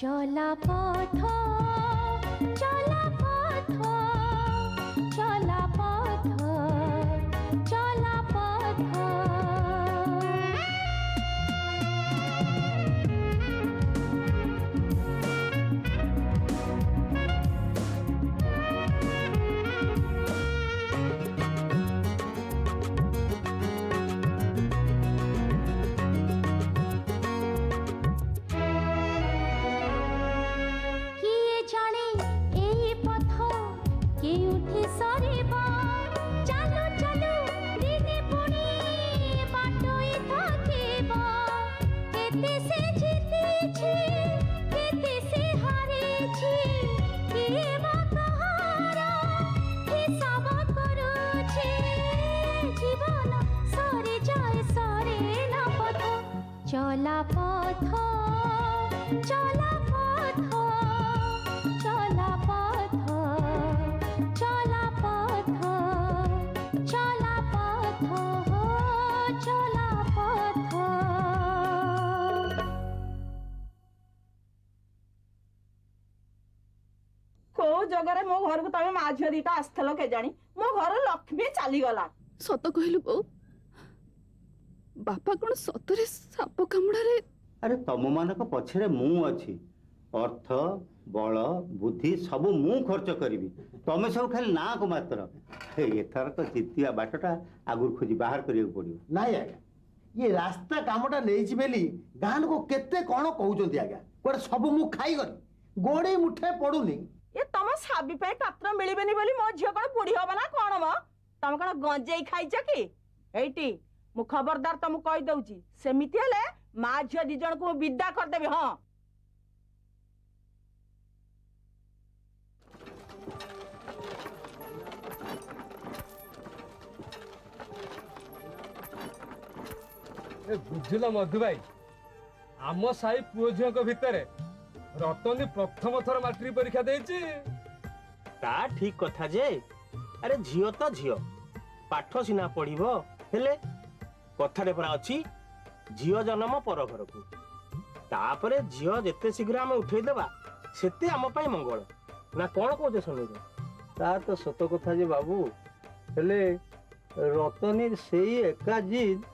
चला पथ चला पथ चला पथ चला पथ चला पथ चला पथ चला पथ चला पथ चला पथ चला पथ को जगह मो घर को तमे मा झियो दीटा आस्थल के जानी मो घर लक्ष्मी चली गला सत कहलु बो बापा कौन सतरे साप कामुड़े अरे तम मानक पछरे मु अछि अर्थ बल बुद्धि सब मु खर्च करी तमे सब खाली ना को मात्र एथर तो जितिया बाटटा आगुर खोजी बाहर करियो पड़ियो नाई आज्ञा ये रास्ता कामटा नहीं बेली गाँ लोक केते कौन कहते आज्ञा गोटे सब मु खाई गली गोड़े मुठे पड़ुनी ये तम साबी पे पात्र मिलबेनी बोली मो झियो कौन बुढ़ी होबा ना कौन म तम कौन गंजेई खाइछ कि एटी मु खबरदार तुम कही दउची सेमिति हेले मा झियो दी जण को विदा कर देबे हां ए बुझिला मधु भाई आम साई पुओ झियो को भितरे रतनी प्रथम थर मैट्रिक परीक्षा देछि ता ठीक कथा जे अरे झियो तो झियो पाठ सिना पढ़िबो हेले कथारे परा अछि झियो जन्म पर घर को तापरे झियो जेते शीघ्र हम उठे देबा सेते हम पई मंगल ना कोन कहजे सुनि ता तो सत कथा जे बाबू हेले रतनी सेई एका जिद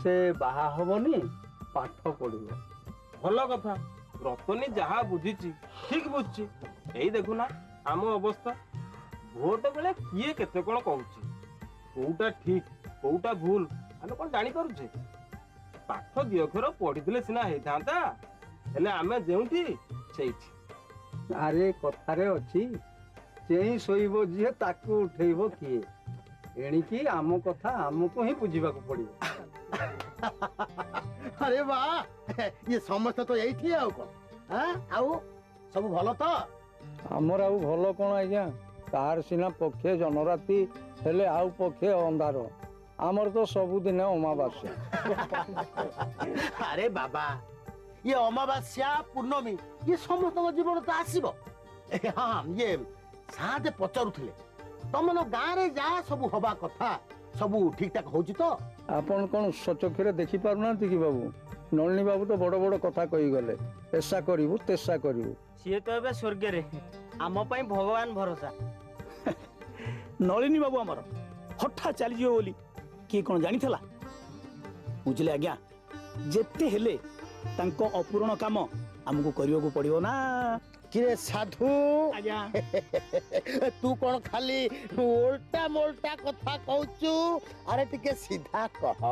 से बाहा हबनी पाठ पढ़िबो भलो कथा रतनी जहा बुझिची ठीक बुझची एई देखु ना हम अवस्था भोट बेले किए केते कोन कहूची कोउटा ठीक कोउटा भूल आमे कोन जानि करूचे पाठ दियखर पढ़िदिले सिना हे थांता हेले आमे जेउठी सेइठी अरे कथारे अछि चेई सोइबो जे ताकू उठेइबो किए एणिकी आम कथा आमको ही बुझिबा को पड़िबो अरे वाह ये समस्त तो यही थी आउ को हां आउ सब भलो तो हमर आउ भलो कोन आज्ञा कार सिना पक्षे जनराति हेले आउ पक्षे अंधार आमर तो सबुदिन अमावास्या अरे बाबा ये अमावास्या पूर्णमी ये समस्त जीवन तो आसीबो हाँ ये सादे पचारुथिले तमन गाँ रे जा सब हवा कथा सब ठीक ठाक होची तो आपण कोन सचक्षरे देखि पारुना कि बाबू नलिनी बाबू तो बड़ बड़ कथा कहि गले ऐसा करिवु तेसा करिवु सिए तो एबे स्वर्ग रे आम पई भगवान भरोसा नलिनी बाबू आमर हठा चली जियो बोली किए कौन जानी थला बुझले आज्ञा जेते हेले तांको अपूर्ण काम हमको करियो को पड़ियो ना किरे साधु आज्ञा तू कौन खाली उल्टा मोल्टा कथा कहचु अरे टिके सीधा कह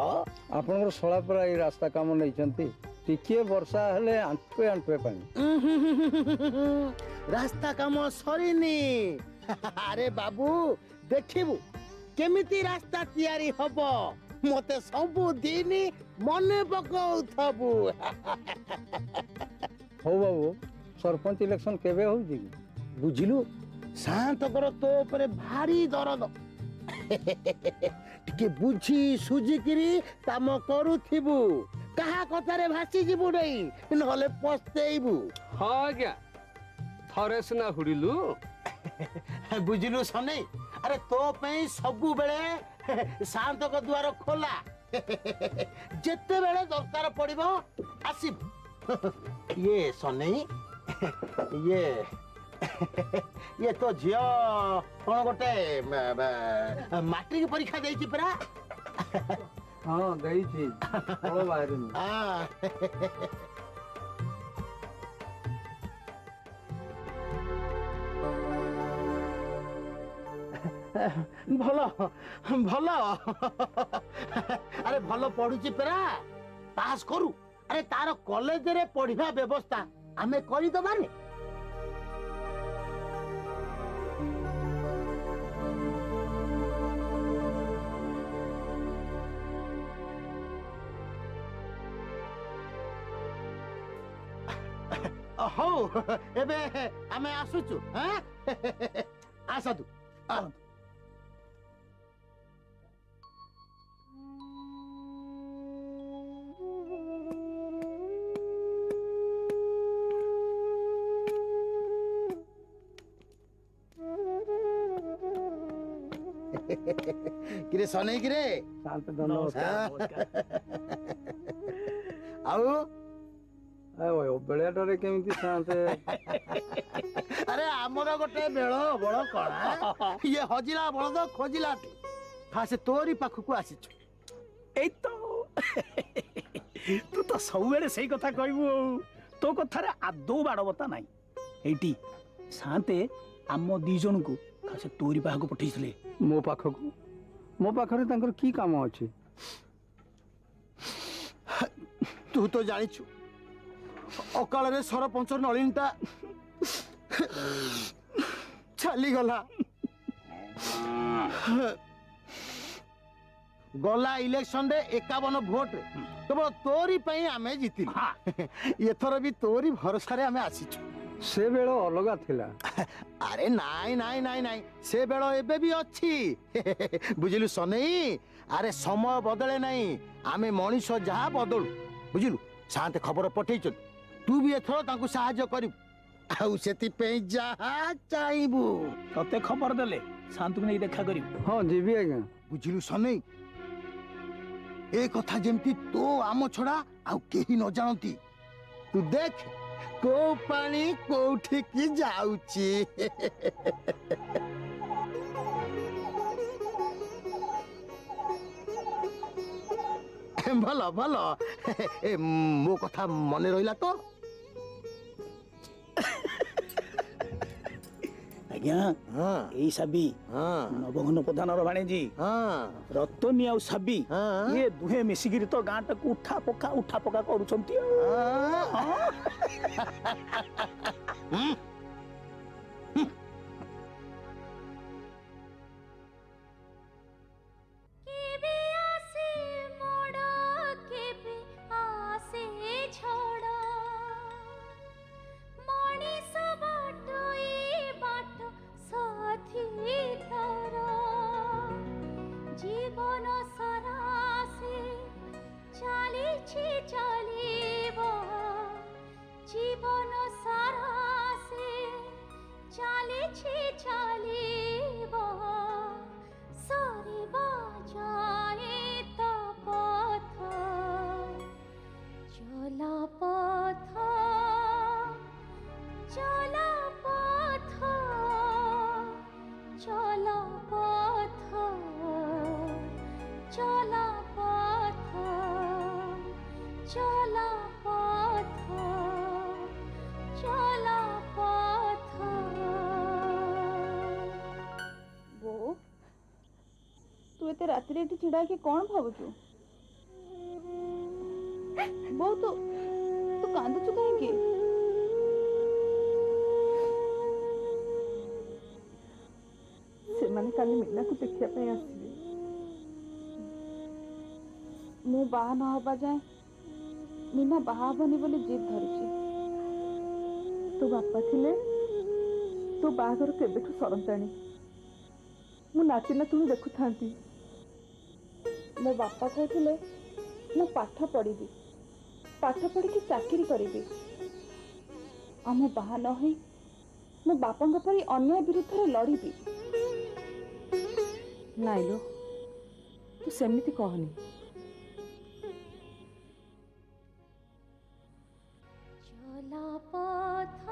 आपनकर सळा परा ए रास्ता काम नै छंती टिके वर्षा हेले आंठे आंठे पानी रास्ता काम सरीनी अरे बाबू देखिबू केमिति रास्ता तैयारी हबो मते सबु दिन मने पकाउथबू हो बाबू सरपंच इलेक्शन केबे होउची बुझिलु शांत कर तो ऊपर भारी दर्द टिके बुझी सुजी किरी काम करूथिबू कहा कथारे भासी जीवु नहीं नहले पछतेइबू हां आज्ञा थरे सिना हुडिलु बुझिलु सने अरे तो पे सबु बेले शांत को द्वार खोला जेते बेले दरकार पड़िबो आसीब ये सने ये ये तो झियो कौन गोटे मैट्रिक परीक्षा देछि परा ହଁ ଦେଇଛି ଫଳ ବାହାରିନି। ଭଲ ଭଲ ଆରେ ଭଲ ପଢୁଛି ପରା ପାସ୍ କରୁ ଆରେ ତାର କଲେଜରେ ପଢିବା ବ୍ୟବସ୍ଥା ଆମେ କରିଦବାନି ହଉ ଏବେ ଆମେ ଆସୁଛୁ ଆସନ୍ତୁ किरे सने किरे शांत ନମସ୍କାର। ଆଉ ବେଳିଆଟାରେ କେମିତି ଶାନ୍ତ अरे आमर गोटे बेल बड़ कणा ये हजिला बलद खोजिला फासे तोरी पाखकु आसीछु এই তো तू तो सबुबेले सेई कथा कहबू तो कथारे आदौ बाड़बता नाही एइटी शांते आम दी जन को खासे तोरी पाखकु पठेइसले ମୋ ପାଖକୁ ମୋ ପାଖରେ ତାଙ୍କର କି କାମ ଅଛି? तू तो जानिछु अकाल रे सरपंच नलिनता चली गला गला इलेक्शन रे 51 भोट रे केवल तोरी पई आमे जीतिल एथर भी तोरी भरोसा रे आमे आसीछु ସେ ବେଳ ଅଲଗା ଥିଲା। अरे नाई नाई नाई नाई से बेल एबे भी अच्छी बुझिलु सनेई अरे समय बदले नहीं आमे मनीष जहा बदलू बुझिलु शांत खबर पठेइछ तू भी एथर तांकु सहाय्य करिबु आउ सेति पे जहा चाइबू तते खबर देले शांत को नहीं देखा करी ହଁ ଯିବି ଆଜ୍ଞା। बुझिलु सनेई ए कथा जेमती तो आम छड़ा आउ केही न जानती तू देख को पानी कोठी की जाउची भलो भलो मो कथा मने रहिला तो आज्ञा एई साबी नवघन प्रधान भाणीजी रतनी आउ साबी ये दुहे मिसिगिरी तो गाँ टाक उठा पका करूछंती केबे आसे मोड़ा केबे आसे छोड़ा मनीष बाटोई बाट साथी तारा जीवन सारा से चालिछि चलिबो जीवन सारा से चालिछि चलिबो सरिबा जाए तो पथ चला पथ चला पथ चला पथ चला पथ चला पथ चला पथ बो तू एते राति रे छिड़ा के कौन भावुଛୁ बो तू कांदुଛୁ काहेकि ସେମାନେ କାଲି ମୀନାକୁ ଦେଖିବା ପାଇଁ ଆସିବେ ମୁଁ ବାହା ନ ହେବା ଯାଏ ମୀନା ବାହା ହେବନି ବୋଲି ଜିଦ୍ ଧରିଛି ତୋ ବାପା ଥିଲେ ତୋ ବାହାଘର କେବେଠୁ ସରନ୍ତାଣି ମୁଁ ନାଚି ନାଚୁଣି ଦେଖୁଥାନ୍ତି ମୋ ବାପା କହିଥିଲେ ମୁଁ ପାଠ ପଢ଼ିବି ପାଠ ପଢ଼ିକି ଚାକିରି କରିବି ଆଉ ମୁଁ ବାହା ନ ହୋଇ ମୋ ବାପାଙ୍କ ପରି ଅନ୍ୟାୟ ବିରୁଦ୍ଧରେ ଲଢ଼ିବି नाइलो तू सेमिति कहनी चला पथ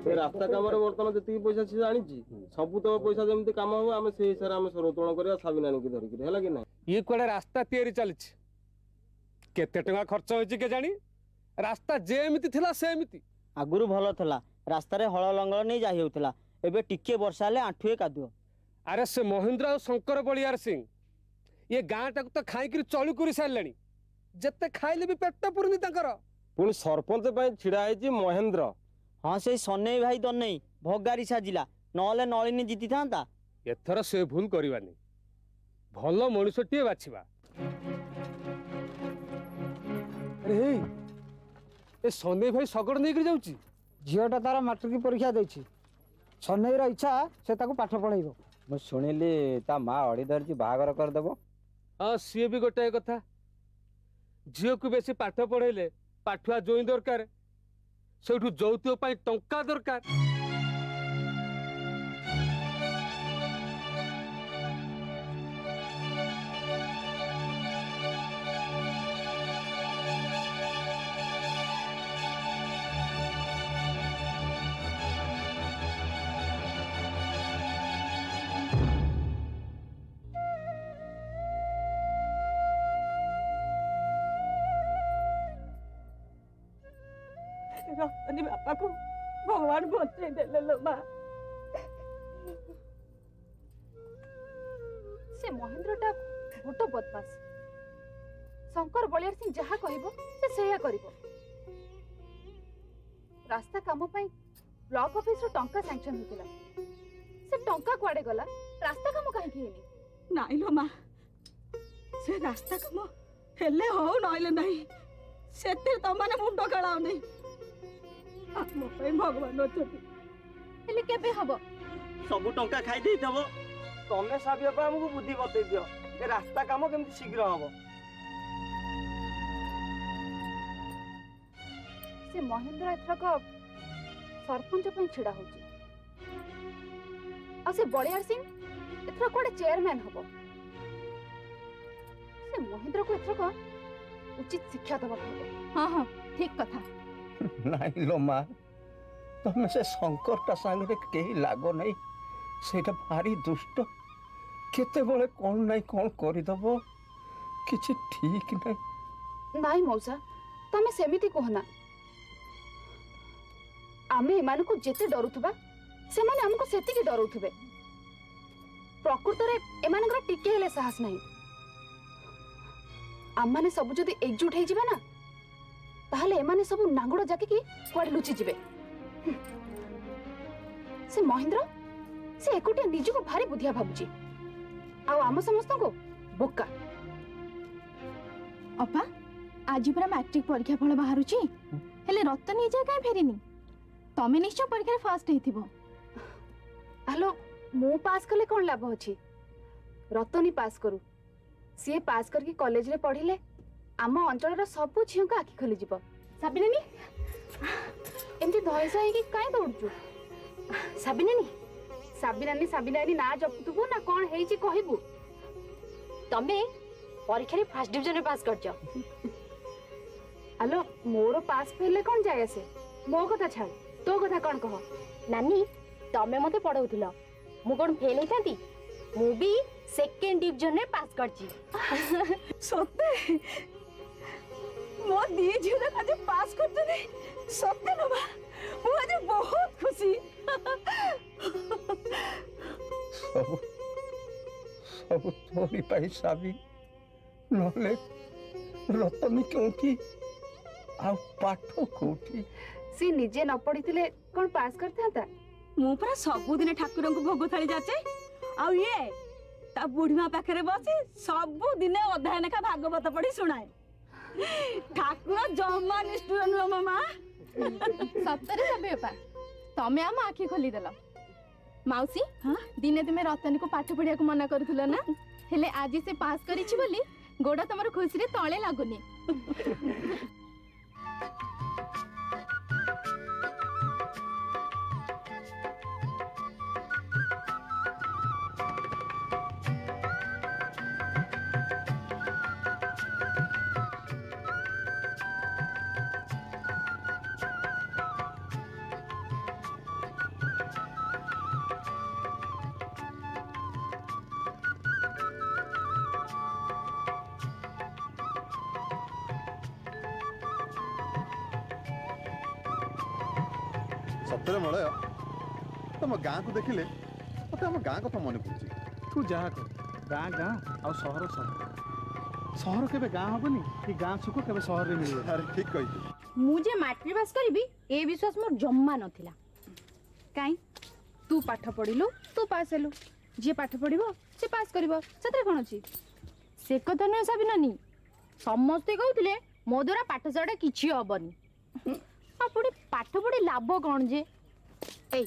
ଏ ରାସ୍ତା କାମରେ ବର୍ତ୍ତମାନ ଯେତିକି ପଇସା ସେ ଜାଣିଛି ସବୁ ତକ ପଇସା ଯେମିତି କାମ ହବ ଆମେ ସେଇ ହିସାବରେ ଆମେ ସନ୍ତୁଳନ କରିବା ସାବିନାନୀକି ଧରିକିରି ହେଲା କି ନାହିଁ। ଇଏ କୁଆଡେ ରାସ୍ତା ତିଆରି ଚାଲିଛି କେତେ ଟଙ୍କା ଖର୍ଚ୍ଚ ହେଇଛି କେଜାଣି ରାସ୍ତା ଯେମିତି ଥିଲା ସେମିତି ଆଗରୁ ଭଲ ଥିଲା ରାସ୍ତାରେ ହଳ ଲଙ୍ଗଳ ନେଇ ଯାଇ ହେଉଥିଲା ଏବେ ଟିକେ ବର୍ଷା ହେଲେ ଆଣ୍ଠୁଏ କାଦୁଅ। ଆରେ ସେ ମହେନ୍ଦ୍ର ଆଉ ଶଙ୍କର ବଳିଆର ସିଂ ଏ ଗାଁଟାକୁ ତ ଖାଇକିରି ଚଳି କରି ସାରିଲେଣି ଯେତେ ଖାଇଲେ ବି ପେଟ ପୁରୁନି ତାଙ୍କର। ପୁଣି ସରପଞ୍ଚ ପାଇଁ ଛିଡା ହେଇଛି ମହେନ୍ଦ୍ର। ହଁ ସେଇ ସନେଇ ଭାଇ ଦନେଇ ଭଗାରି ସାଜିଲା ନହେଲେ ନଳିନୀ ଜିତିଥାନ୍ତା। ଏଥର ସେ ଭୁଲ କରିବାନି ଭଲ ମଣିଷଟିଏ ବାଛିବା। ଆରେ ହେଇ ଏ ସନେଇ ଭାଇ ଶଗଡ଼ ନେଇକରି ଯାଉଛି। ଝିଅଟା ତାର ମାଟ୍ରିକ ପରୀକ୍ଷା ଦେଇଛି ସନେଇର ଇଚ୍ଛା ସେ ତାକୁ ପାଠ ପଢ଼େଇବ। ମୁଁ ଶୁଣିଲି ତା ମା ଅଡ଼ି ଧରିଛି ବାହାଘର କରିଦେବ। ହଁ ସିଏ ବି ଗୋଟାଏ କଥା ଝିଅକୁ ବେଶୀ ପାଠ ପଢ଼େଇଲେ ପାଠୁଆ ଜୋଇଁ ଦରକାର ସେଇଠୁ ଯୌତୁକ ପାଇଁ ଟଙ୍କା ଦରକାର। ରତନୀ ବାପାକୁ ଭଗବାନ ବଞ୍ଚେଇ ଦେଲେ ଲୋ ମା। ସେ ମହେନ୍ଦ୍ରଟା ବଡ଼ ବଦମାସ। ଶଙ୍କର ବଳିଆର ସିଂ ଯାହା କହିବ ସେ ସେଇଆ କରିବ। ରାସ୍ତା କାମ ପାଇଁ ବ୍ଲକ ଅଫିସରୁ ଟଙ୍କା ସାଂକ୍ସନ ହେଇଥିଲା ସେ ଟଙ୍କା କୁଆଡେ ଗଲା ରାସ୍ତା କାମ କାହିଁକି ହେଇନି? ନାଇଁ ଲୋ ମା ସେ ରାସ୍ତା କାମ ହେଲେ ହଉ ନହେଲେ ନାହିଁ ସେଥିରେ ତମାନେ ମୁଣ୍ଡ ଖେଳାଉନି। ଆମ ପାଇଁ ଭଗବାନ ଅଛନ୍ତି। ହେଲେ କେବେ ହବ? ସବୁ ଟଙ୍କା ଖାଇ ଦେଇଥବ ତମେ ସାବିଆ ପାଇଁ ଆମକୁ ବୁଦ୍ଧି ବତେଇ ଦିଅ ଏ ରାସ୍ତା କାମ କେମିତି ଶୀଘ୍ର ହବ। ସେ ମହେନ୍ଦ୍ର ଏଥରକ ସରପଞ୍ଚ ପାଇଁ ଛିଡା ହଉଛି ଆଉ ସେ ବଳିଆର ସିଂ ଏଥର କୁଆଡେ ଚେୟାରମ୍ୟାନ ହବ। ସେ ମହେନ୍ଦ୍ରକୁ ଏଥରକ ଉଚିତ ଶିକ୍ଷା ଦେବାକୁ ହବ। ହଁ ହଁ ଠିକ କଥା। ନାଇଁ ଲୋ ମା ତମେ ସେ ଶଙ୍କରଟା ସାଙ୍ଗରେ କେହି ଲାଗ ନାହିଁ ସେଇଟା ଭାରି ଦୁଷ୍ଟ କେତେବେଳେ କ'ଣ ନାଇଁ କ'ଣ କରିଦବ କିଛି ଠିକ ନାହିଁ। ନାଇଁ ମଉସା ତମେ ସେମିତି କୁହନା। ଆମେ ଏମାନଙ୍କୁ ଯେତେ ଡରୁଥିବା ସେମାନେ ଆମକୁ ସେତିକି ଡରୁଥିବେ। ପ୍ରକୃତରେ ଏମାନଙ୍କର ଟିକେ ହେଲେ ସାହସ ନାହିଁ। ଆମମାନେ ସବୁ ଯଦି ଏକଜୁଟ ହେଇଯିବା ନା ତାହେଲେ ଏମାନେ ସବୁ ନାଙ୍ଗୁଡ଼ ଜାକିକି କୁଆଡେ ଲୁଚି ଯିବେ। ସେ ମହେନ୍ଦ୍ର ସେ ଏକୁଟିଆ ନିଜକୁ ଭାରି ବୁଦ୍ଧିଆ ଭାବୁଛି ଆଉ ଆମ ସମସ୍ତଙ୍କୁ ବୋକା। ଅପା ଆଜି ପୁରା ମାଟ୍ରିକ ପରୀକ୍ଷା ଫଳ ବାହାରୁଛି ହେଲେ ରତନୀ ଏ ଯାଏ କାଇଁ ଫେରିନି? ତମେ ନିଶ୍ଚୟ ପରୀକ୍ଷାରେ ଫାଷ୍ଟ ହେଇଥିବ। ହ୍ୟାଲୋ ମୁଁ ପାସ୍ କଲେ କ'ଣ ଲାଭ ଅଛି? ରତନୀ ପାସ୍ କରୁ। ସିଏ ପାସ୍ କରିକି କଲେଜରେ ପଢିଲେ ଆମ ଅଞ୍ଚଳର ସବୁ ଝିଅଙ୍କ ଆଖି ଖୋଲିଯିବ। ସାବିନାନୀ ଏମିତି ଧଇସ ହେଇକି କାଇଁ ଦୌଡୁଛୁ? ସାବିନାନୀ ସାବିନାନୀ ସାବିନାନୀ ନା ଜପୁଥିବୁ ନା କ'ଣ ହେଇଛି କହିବୁ? ତମେ ପରୀକ୍ଷାରେ ଫାଷ୍ଟ ଡିଭିଜନରେ ପାସ୍ କରିଛ। ହ୍ୟାଲୋ ମୋର ପାସ୍ ଫେଲେ କ'ଣ ଯାଏ ଆସେ? ମୋ କଥା ଛାଡ଼ ତୋ କଥା କ'ଣ କହ? ନାନୀ ତମେ ମତେ ପଢଉଥିଲ ମୁଁ କ'ଣ ଫେଲ ହେଇଥାନ୍ତି? ମୁଁ ବି ସେକେଣ୍ଡ ଡିଭିଜନରେ ପାସ୍ କରିଛି। ସତେ ମୋ ଦି ଝିଅ ଆଜି ପାସ୍ କରୁଛନ୍ତି ସତେ ଲୋ ମା ମୁଁ ଆଜି ବହୁତ ଖୁସି। ସବୁ ସବୁ ତୋରି ପାଇଁ ସାବି ନହେଲେ ରତନୀ କେଉଁଠି ଆଉ ପାଠ କୋଉଠି? ସେ ନିଜେ ନ ପଢିଥିଲେ କ'ଣ ପାସ୍ କରିଥାନ୍ତା? ମୁଁ ପୁରା ସବୁଦିନ ଠାକୁରଙ୍କୁ ଭୋଗ ଥାଳି ଯାଚେ ଆଉ ଇଏ ତା ବୁଢୀମା ପାଖରେ ବସି ସବୁଦିନ ଅଧ୍ୟାୟ ଲେଖା ଭାଗବତ ପଢି ଶୁଣାଏ। ଠାକୁର ଜମା ନିଷ୍ଠୁର ନୁହଁ ମୋ ମା। ସତରେ ସାବି ବାପା ତମେ ଆମ ଆଖି ଖୋଲିଦେଲ। ମାଉସୀ ଦିନେ ତୁମେ ରତନୀକୁ ପାଠ ପଢିବାକୁ ମନା କରୁଥିଲ ନା ହେଲେ ଆଜି ସେ ପାସ୍ କରିଛି ବୋଲି ଗୋଡ ତମର ଖୁସିରେ ତଳେ ଲାଗୁନି। ସତରେ ମଳୟ ତମ ଗାଁକୁ ଦେଖିଲେ ମତେ ଆମ ଗାଁ କଥା ମନେ ପଡୁଛି। ତୁ ଯାହା କର ଗାଁ ଗାଁ ଆଉ ସହର ସହର ସହର କେବେ ଗାଁ ହବନି କି ଗାଁ ସୁଖ କେବେ ସହରରେ ମିଳିବ। ଆରେ ଠିକ କହିଛୁ। ମୁଁ ଯେ ମାଟ୍ରିକ ପାସ୍ କରିବି ଏ ବିଶ୍ୱାସ ମୋର ଜମା ନଥିଲା। କାଇଁ ତୁ ପାଠ ପଢିଲୁ ତୁ ପାସ୍ ହେଲୁ, ଯିଏ ପାଠ ପଢିବ ସେ ପାସ୍ କରିବ, ସେଥିରେ କ'ଣ ଅଛି? ସେ କଥା ନୁହେଁ ସାବିନାନୀ, ସମସ୍ତେ କହୁଥିଲେ ମୋ ଦ୍ୱାରା ପାଠଶାଠ କିଛି ହବନି। ଆଉ ପୁଣି ପାଠ ପଢି ଲାଭ କ'ଣ ଯେ? ଏଇ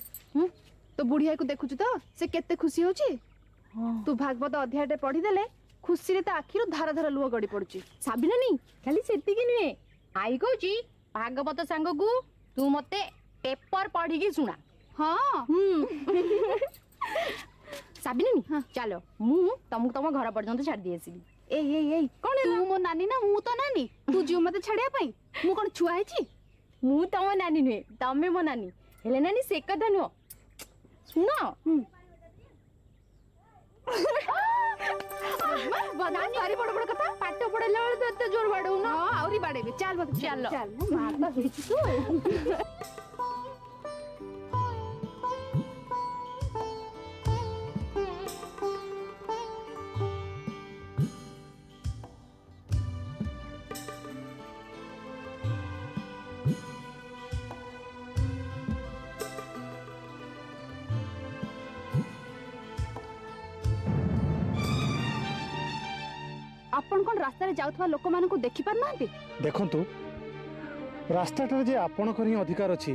ତୋ ବୁଢିଆକୁ ଦେଖୁଛୁ ତ ସେ କେତେ ଖୁସି ହଉଛି। ତୁ ଭାଗବତ ଅଧ୍ୟାୟଟେ ପଢିଦେଲେ ଖୁସିରେ ତା ଆଖିରୁ ଧାର ଧାର ଲୁହ ଗଡି ପଡୁଛି। ସାବିନାନୀ ଖାଲି ସେତିକି ନୁହେଁ, ଆଇ କହୁଛି ଭାଗବତ ସାଙ୍ଗକୁ ତୁ ମତେ ପେପର ପଢିକି ଶୁଣା। ହଁ ସାବିନାନୀ ଚାଲ ମୁଁ ତମକୁ ତମ ଘର ପର୍ଯ୍ୟନ୍ତ ଛାଡି ଦେଇ ଆସିବି। ଏଇ କଣ ତୁ ମୋ ନାନୀ ନା ମୁଁ ତ ନାନୀ? ତୁ ଯିବୁ ମତେ ଛାଡିବା ପାଇଁ? ମୁଁ କଣ ଛୁଆ ହେଇଛି? ମୁଁ ତମ ନାନୀ ନୁହେଁ, ତମେ ମୋ ନାନୀ। ହେଲେ ନାନୀ ସେ କଥା ନୁହଁ, ଶୁଣ। ଭାରି ବଡ ବଡ କଥା, ପାଠ ପଢେଇଲା ବେଳେ ତ ଏତେ ଜୋର ବାଡଉନ। ଆହୁରି ବାଡେଇବି, ଚାଲ ଚାଲ ଚାଲ। आपण कौन रास्ता रे जाउथवा लोक मानकु देखि पार नांती? देखंतु रास्ताटार जे आपणकर ही अधिकार अछि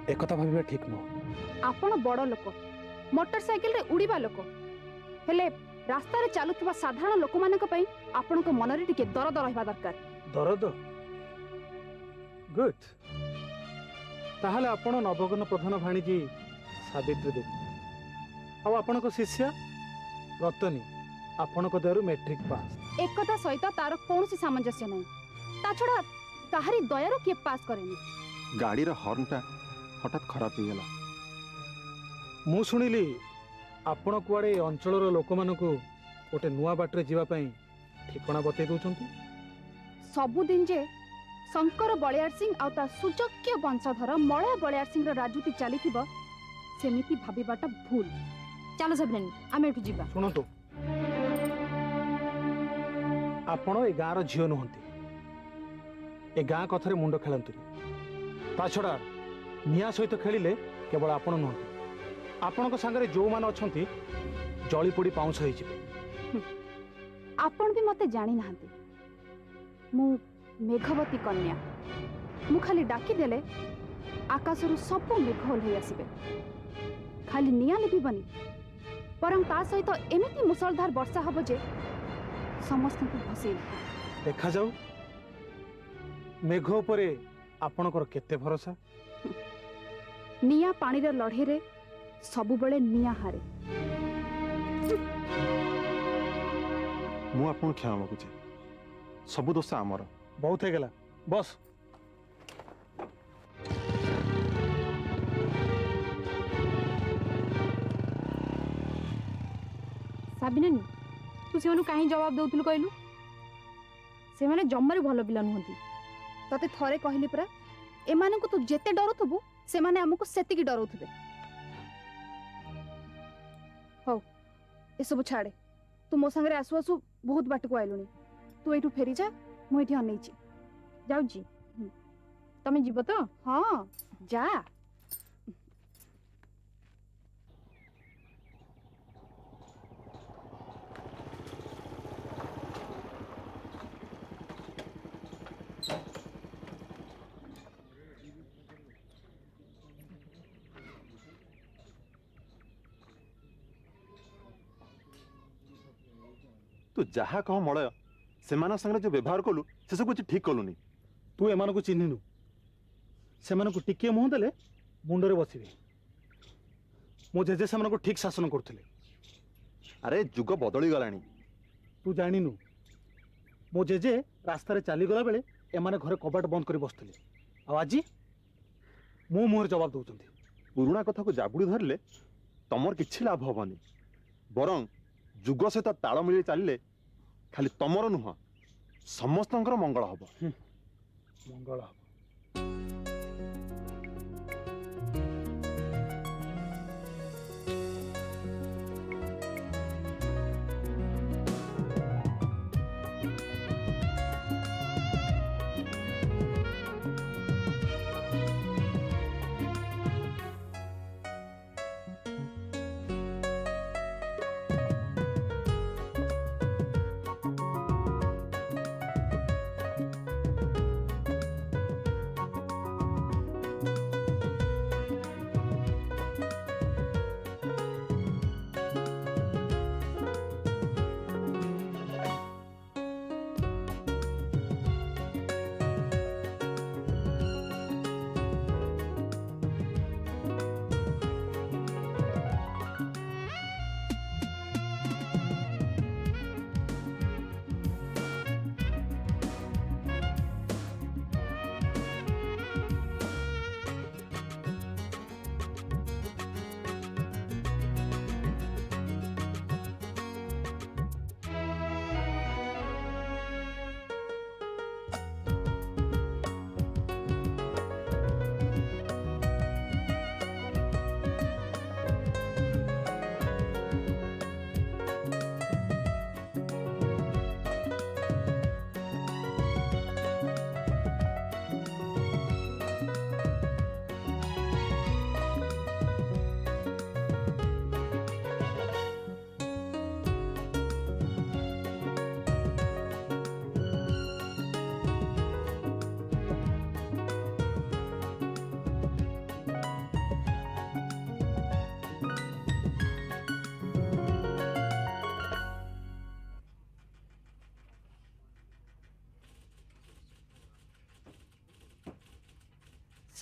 एकथा भाबिबा ठीक न। आपण बड़ लोक, मोटरसाइकिल रे उड़ीबा लोक, हेले रास्ता रे चालुथवा साधारण लोक मानक पई आपणक मन रे टिके दरद रहबा दरकार। दरद गुड। ताहले आपण नवगन प्रधान भाणीजी सावित्री देवी आ आपणक शिष्या रतनी आपणक दयारु मैट्रिक पास। एक कथा सहित तार कौन सी सामंजस्य नहीं, ता छड़ा ताहारी दयारु किए पास करेनी। गाड़ी रा हॉर्नटा हठात खराब हो गला। मु सुनिली आपण कुआडे अंचलर लोक मानकु गोटे नुआ बाटरे जीवा पई ठिकाना बतै दउचंती। सबुदिन जे शंकर बलियार सिंह आ ता सुजक्य वंशधर मलय बलियार सिंह रो राजूती चलीथिबो सेमिति भाबिबाटा भूल। चलो सबनानी आमे एठु जीवा। सुनंतु आपण ए गाँव झील नुहति, ए गाँ कथार मुंड खेलतु। ता छड़ा निया सहित खेलिले केवल आपण नुहति, आपण सांगे जो मान अच्छी जली पोड़ी पाउंस हो। आपण भी मते जानी नाहंती, मु मेघवती कन्या। मु खाली डाकी देले आकाशरु सब मेघ ओल्है आसीबे। खाली निया लिपिबनी परम ता सहित एमिति मुसलधार वर्षा हबो जे समस्त को भसे। देखा जाऊ मेघ उपरे आपणकर केते भरोसा। निया पानी रे लड़े रे सबु बेले निया हारे। मु आपन क्षमा मागुचे, सब दोष आमर। बहुत हो गला, बस। साबिनानी तू से कहीं जवाब दउतलु कहलु? से माने जम्मारे भल पिला नुहंती। तते थरे कहली परा एमानकु तू जेते डरुथबु से माने हमकु सेतिकी डरुथबे। हो ए सब छाड़े, तू मो संगे आसु आसु बहुत बाट को आइलुनी। तू एठु फेरी जा, मु एठी अनैछि। जाउछि तमे जीव तो? हां जा। तू जहा कह मलय से संगे जो व्यवहार कलु से सब कुछ ठीक कलुनी। तू एमानकु चिन्हिनु, सेमानकु टिके मुह देले मुंडरे बसिबे। मो जेजे सेमानकु ठीक शासन करथिले। अरे जुग बदली गलानी। तू जानिनु मो जेजे रास्ता रे चली गला बेले एमाने घरे कबाट बंद करी बसथिले। आ आजी मो मुहर जवाब दउचंती। पुराना कथा को जाबुड़ी धरले तमर किछि लाभ हबनी, बरं जुग सहित ताल मिली चलिले खाली तमर नुह समस्तंकर मंगल हब। मंगल हब।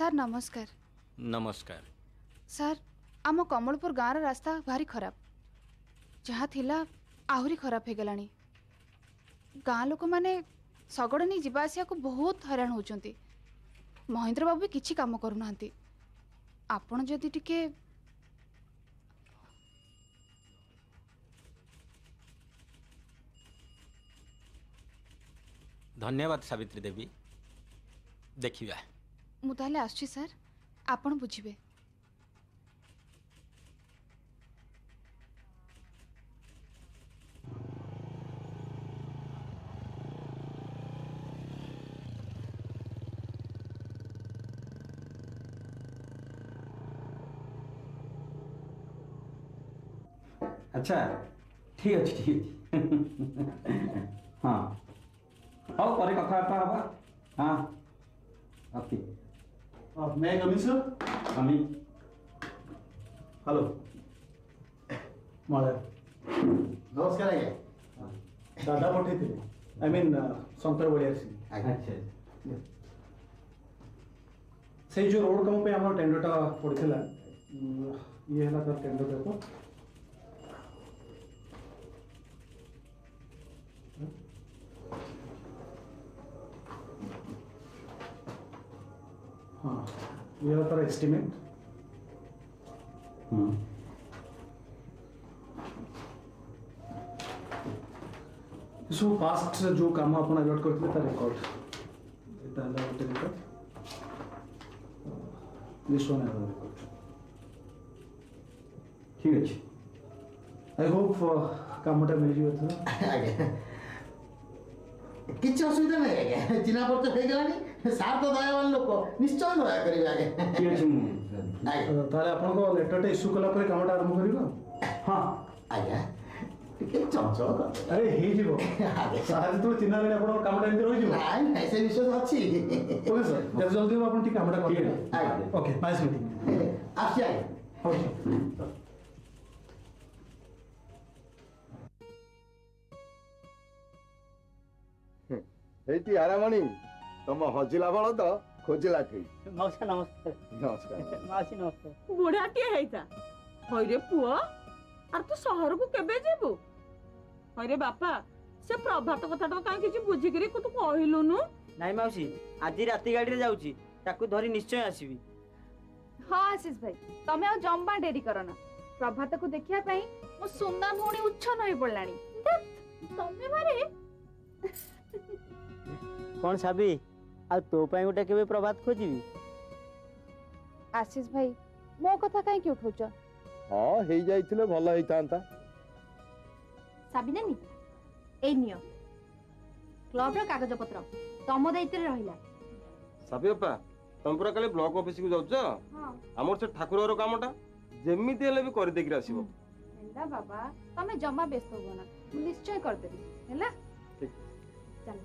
ସାର୍ ନମସ୍କାର। नमस्कार। ସାର୍ ଆମ କମଳପୁର ଗାଁର ରାସ୍ତା ଭାରି ଖରାପ, ଯାହା ଥିଲା ଆହୁରି ଖରାପ ହେଇଗଲାଣି। ଗାଁ ଲୋକମାନେ ଶଗଡ଼ ନେଇ ଯିବା ଆସିବାକୁ ବହୁତ ହଇରାଣ ହେଉଛନ୍ତି। ମହେନ୍ଦ୍ର ବାବୁ ବି କିଛି କାମ କରୁନାହାନ୍ତି। ଆପଣ ଯଦି ଟିକେ धन्यवाद सावित्री देवी। देखिए ମୁଁ ତାହେଲେ ଆସୁଛି ସାର୍, ଆପଣ ବୁଝିବେ। अच्छा ठीक अच्छे ठीक अच्छे हाँ हौ पर कथबार्ता हवा हाँ ओके मैं कमी सर कमी हेलो महोदय नमस्कार आज्ञा दादा पठे आई मीन शंकर बड़िया सिंह अच्छा से जो रोड काम पे आम टेंडरटा पड़ता ये है तर टेंडर पेपर हाँ ये है तर एस्टिमेट सब पास्ट जो काम आप अलॉट करते रिकॉर्ड गोटे रिकॉर्ड दिस वन है रिकॉर्ड ठीक अच्छे आई होप कामटा मिल जाए आज्ञा किसी असुविधा नहीं आज्ञा चिन्हा परिचय हो गलानी सार तो दयावान लोक निश्चय दया करेंगे आज्ञा ठीक अच्छे ताले आपन लेटर इश्यू कला पर कामटा आरंभ करिबा हां आज्ञा टिके चंचल कर अरे हे जीवो सार तो चिन्हा रे आपन कामटा एंती रहि जीवो नहीं ऐसे विश्वास अछि ओके सर जल्दी जल्दी आपन ठीक कामटा कर ओके नाइस मीटिंग आसी आज्ञा ओके ଏଇଠି ଆରାମଣି ତମ ହଜିଲା ବଳଦ ଖୋଜିଲା ଠିକ। ନମସ୍କାର ନମସ୍କାର ନମସ୍କାର ମାଉସୀ ନମସ୍କାର। ବୁଢାଟିଏ ହେଇଥା ହଇରେ ପୁଅ ଆର ତୁ ସହରକୁ କେବେ ଯିବୁ? ହଇରେ ବାପା ସେ ପ୍ରଭାତ କଥାଟା କାହିଁ କିଛି ବୁଝିକିରି ତୁ କହିଲୁନୁ? ନାଇଁ ମାଉସୀ ଆଜି ରାତି ଗାଡିରେ ଯାଉଛି, ତାକୁ ଧରି ନିଶ୍ଚୟ ଆସିବି। ହଁ ଆଶିଷ ଭାଇ, ତମେ ଆଉ ଜମା ଡେରି କରନା। ପ୍ରଭାତକୁ ଦେଖିବା ପାଇଁ ମୋ ସୁନା ଭଉଣୀ ଉଚ୍ଛନ୍ନ ହୋଇ ପଡ଼ିଲାଣି। ତମେ ମାରେ କଣ ସାବି ଆଉ ତୋ ପାଇଁ ଗୋଟେ କେବେ ପ୍ରଭାତ ଖୋଜିବି? ଆଶିଷ ଭାଇ ମୋ କଥା କାହିଁକି ଉଠଉଛ? ହଁ ହେଇଯାଇଥିଲେ ଭଲ ହେଇଥାନ୍ତା। ସାବିନାନୀ ଏଇ ନିଅ କ୍ଲବର କାଗଜ ପତ୍ର ତମ ଦାୟିତ୍ୱରେ ରହିଲା। ସାବି ବାପା ତମେ ପୁରା କାଲି ବ୍ଲକ ଅଫିସକୁ ଯାଉଛ? ଆମର ସେ ଠାକୁର ଘର କାମଟା ଯେମିତି ହେଲେ ବି କରିଦେଇକି ଆସିବ। ହେଲା ବାବା, ତମେ ଜମା ବ୍ୟସ୍ତ ହୁଅନା, ମୁଁ ନିଶ୍ଚୟ କରିଦେବି। ହେଲା ଠିକ ଚାଲ।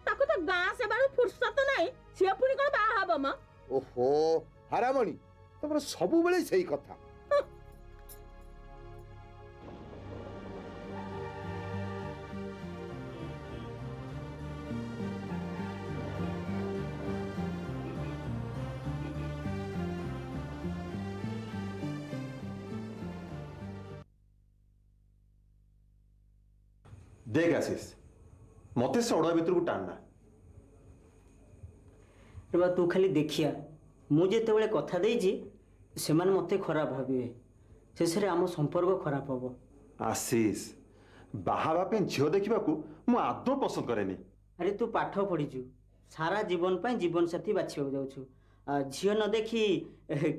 ତାକୁ ତ ଗାଁ ସେବାରୁ ଫୁର୍ସତ ନାହିଁ, ସିଏ ପୁଣି କଣ ବାହା ହବ ମ? ଓହୋ ହାରାମଣି ତମର ସବୁବେଳେ ସେଇ କଥା। देख आशीष मते से अड़ुआ भितर को टाणना रे तू खाली देखिया मु जेतेबेले कथा देइछि सेमान मते खराब भाबिबे, शेषरे आम संपर्क खराब हबो। आशीष बाहाबा पे झियो देखा मु आदौ पसंद करेनी। अरे तू पाठ पढ़ीचु, सारा जीवन पाई जीवन साथी बाछिବାକୁ जाउछु, झियो न देखी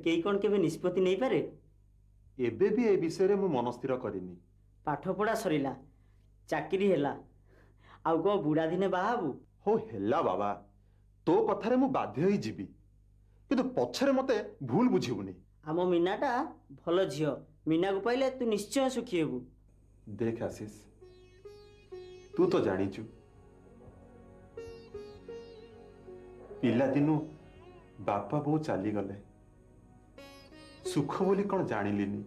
केई कोन केबे निष्पत्ति नै पारे? एबे भी ए विषय रे मु मन स्थिर करिनी। पाठ पढ़ा सरिला, चाकरी हैला, आउ को बुढ़ा दिने बाहाबू? हो हेला बाबा तो कथारे मु बाध्य होई जीवी, किंतु पछरे मते भूल बुझिबुनी। आम मीनाटा भल झियो, मीना को पाइले तू निश्चय सुखी हेबू। देख आशीष तू तो जानिचु पिला दिनु बापा बो चली गले, सुख बोली कौन जानिलिनी।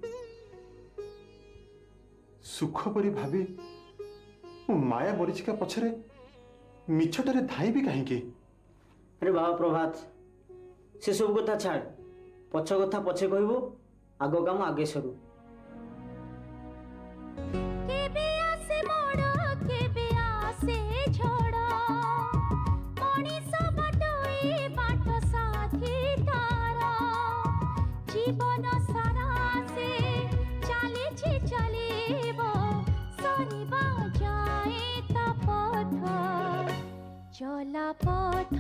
सुख परी भाभी माया मरीचिका पछरे ମିଛଟାରେ ଧାଇବି କାହିଁକି? ଆରେ ବାବା ପ୍ରଭାତ, ସେ ସବୁ କଥା ଛାଡ଼, ପଛ କଥା ପଛେ କହିବୁ, ଆଗ କାମ ଆଗେ ସରୁ। କେବେ ଆସେ ମୋଡ଼ କେବେ ଆସେ ଝଡ଼, ମଣିଷ ବାଟୋଇ ବାଟ ସାଥୀ ତାର, ଜୀବନ ସାରା ସେ ଚାଲିଛି ଚାଲିବ, ସରିବା ଯାଏ ତା ପଥ, ଚଲା ପଥ